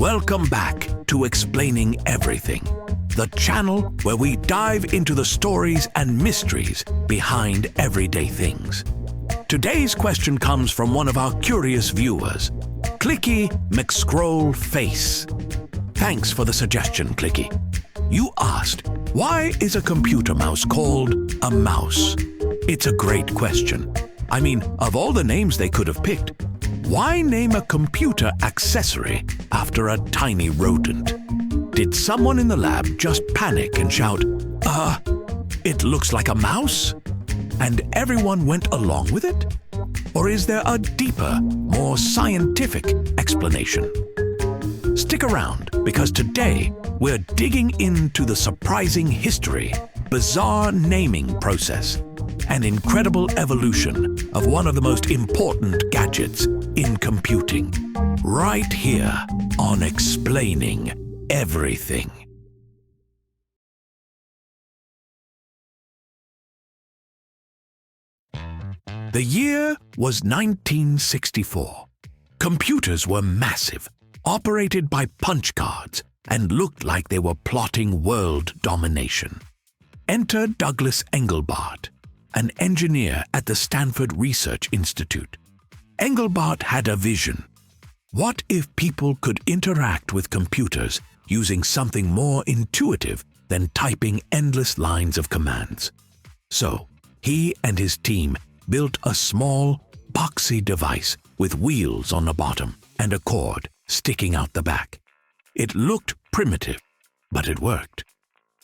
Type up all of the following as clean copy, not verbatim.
Welcome back to Explaining Everything, the channel where we dive into the stories and mysteries behind everyday things. Today's question comes from one of our curious viewers, Clicky McScroll Face. Thanks for the suggestion, Clicky. You asked, why is a computer mouse called a mouse? It's a great question. I mean, of all the names they could have picked, why name a computer accessory after a tiny rodent? Did someone in the lab just panic and shout, it looks like a mouse? And everyone went along with it? Or is there a deeper, more scientific explanation? Stick around, because today we're digging into the surprising history, bizarre naming process, and incredible evolution of one of the most important gadgets in computing, right here on Explaining Everything. The year was 1964. Computers were massive, operated by punch cards, and looked like they were plotting world domination. Enter Douglas Engelbart, an engineer at the Stanford Research Institute. Engelbart had a vision. What if people could interact with computers using something more intuitive than typing endless lines of commands? So, he and his team built a small, boxy device with wheels on the bottom and a cord sticking out the back. It looked primitive, but it worked.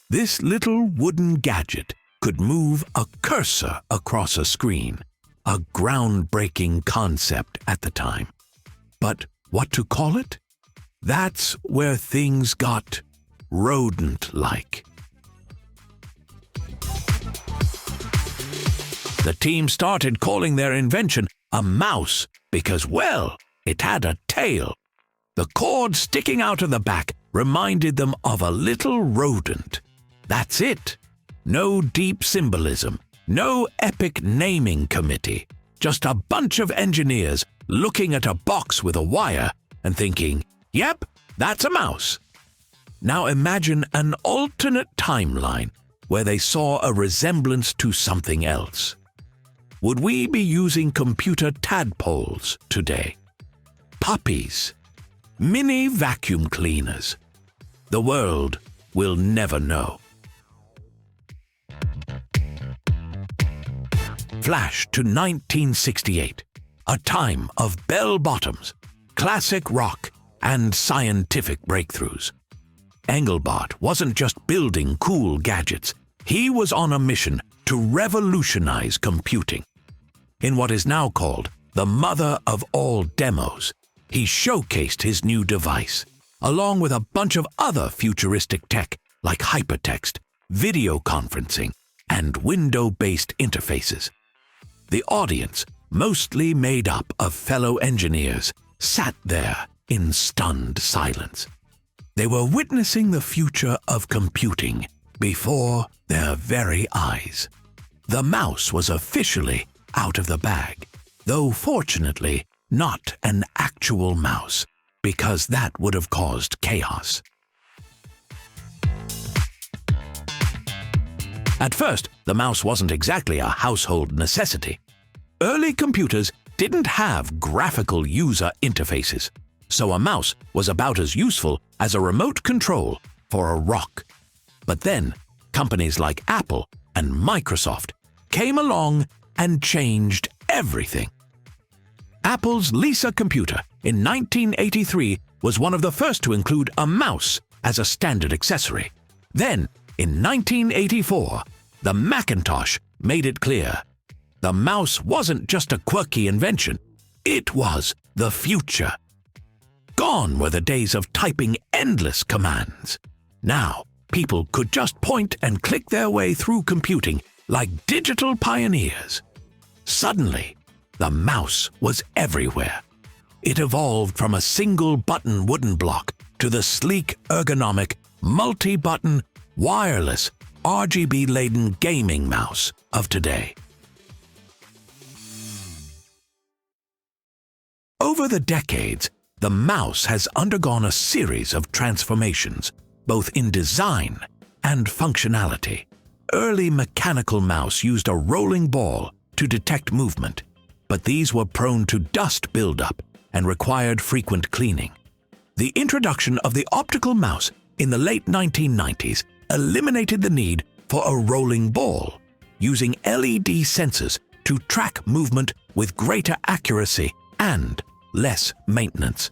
This little wooden gadget could move a cursor across a screen, a groundbreaking concept at the time. But what to call it? That's where things got rodent-like. The team started calling their invention a mouse because, well, it had a tail. The cord sticking out of the back reminded them of a little rodent. That's it. No deep symbolism, no epic naming committee, just a bunch of engineers looking at a box with a wire and thinking, yep, that's a mouse. Now imagine an alternate timeline where they saw a resemblance to something else. Would we be using computer tadpoles today? Puppies? Mini vacuum cleaners? The world will never know. Flash to 1968, a time of bell-bottoms, classic rock, and scientific breakthroughs. Engelbart wasn't just building cool gadgets, he was on a mission to revolutionize computing. In what is now called the mother of all demos, he showcased his new device, along with a bunch of other futuristic tech like hypertext, video conferencing, and window-based interfaces. The audience, mostly made up of fellow engineers, sat there in stunned silence. They were witnessing the future of computing before their very eyes. The mouse was officially out of the bag, though fortunately not an actual mouse, because that would have caused chaos. At first, the mouse wasn't exactly a household necessity. Early computers didn't have graphical user interfaces, so a mouse was about as useful as a remote control for a rock. But then, companies like Apple and Microsoft came along and changed everything. Apple's Lisa computer in 1983 was one of the first to include a mouse as a standard accessory. Then, in 1984, the Macintosh made it clear. The mouse wasn't just a quirky invention, it was the future. Gone were the days of typing endless commands. Now, people could just point and click their way through computing like digital pioneers. Suddenly, the mouse was everywhere. It evolved from a single-button wooden block to the sleek, ergonomic, multi-button, wireless, RGB-laden gaming mouse of today. Over the decades, The mouse has undergone a series of transformations, both in design and functionality. Early mechanical mouse used a rolling ball to detect movement, but these were prone to dust buildup and required frequent cleaning. The introduction of the optical mouse in the late 1990s eliminated the need for a rolling ball, using LED sensors to track movement with greater accuracy and less maintenance.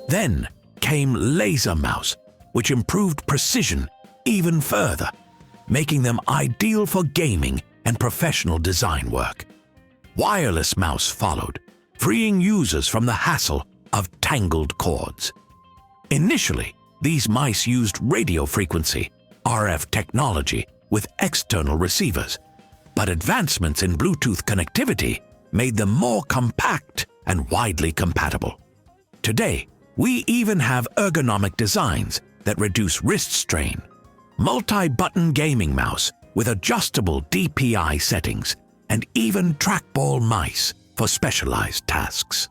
Then came laser mouse, which improved precision even further, making them ideal for gaming and professional design work. Wireless mouse followed, freeing users from the hassle of tangled cords. Initially, these mice used radio frequency, RF technology, with external receivers, but advancements in Bluetooth connectivity made them more compact and widely compatible. Today, we even have ergonomic designs that reduce wrist strain, multi-button gaming mouse with adjustable DPI settings, and even trackball mice for specialized tasks.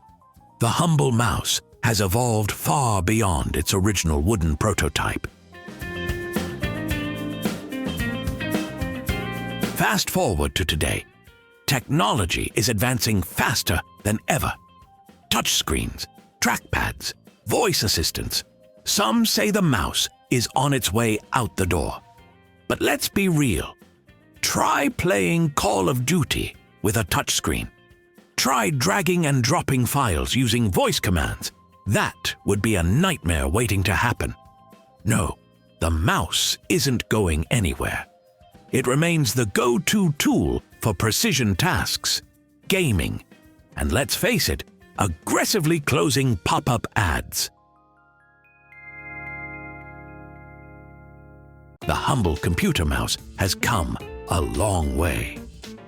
The humble mouse has evolved far beyond its original wooden prototype. Fast forward to today. Technology is advancing faster than ever. Touchscreens, trackpads, voice assistants. Some say the mouse is on its way out the door. But let's be real. Try playing Call of Duty with a touchscreen. Try dragging and dropping files using voice commands. That would be a nightmare waiting to happen. No, the mouse isn't going anywhere. It remains the go-to tool for precision tasks, gaming, and let's face it, aggressively closing pop-up ads. The humble computer mouse has come a long way.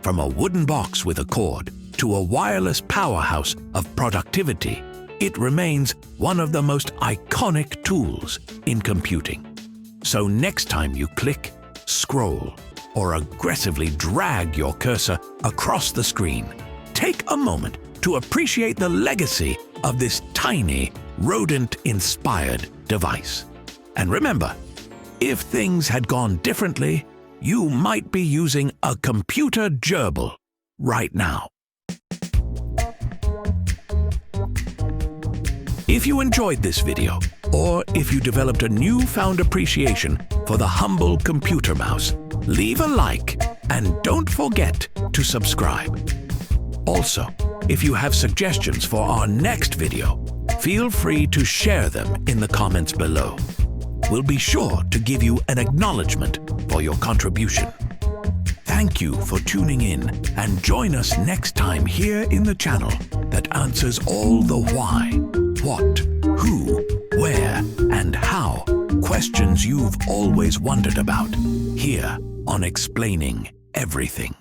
From a wooden box with a cord to a wireless powerhouse of productivity, it remains one of the most iconic tools in computing. So next time you click, scroll, or aggressively drag your cursor across the screen, take a moment to appreciate the legacy of this tiny, rodent-inspired device. And remember, if things had gone differently, you might be using a computer gerbil right now. If you enjoyed this video, or if you developed a newfound appreciation for the humble computer mouse, leave a like and don't forget to subscribe. Also, if you have suggestions for our next video, feel free to share them in the comments below. We'll be sure to give you an acknowledgement for your contribution. Thank you for tuning in, and join us next time here in the channel that answers all the why, what, who, where, and how questions you've always wondered about, here on Explaining Everything.